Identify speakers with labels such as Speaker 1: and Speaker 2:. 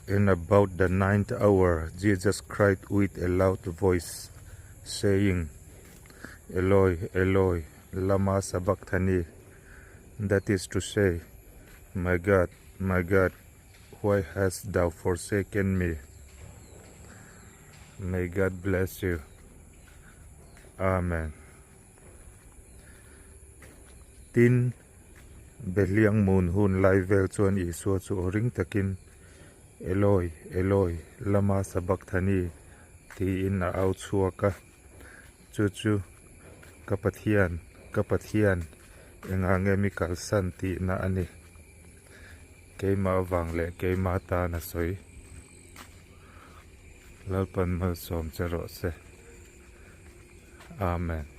Speaker 1: In about the 9th hour, Jesus cried with a loud voice, saying, Eloi, Eloi, lama sabachthani. That is to say, My God, why hast thou forsaken me? May God bless you. Amen. Tin beliang mun hun lai vel chuan Isua chu ring takin Eloi, Eloi, lama sabachthani ti in a au chuaka chu kapathian enga mi kalsan ti na ani keima wang le keima ta na soi lalpan mal som chero se. Amen.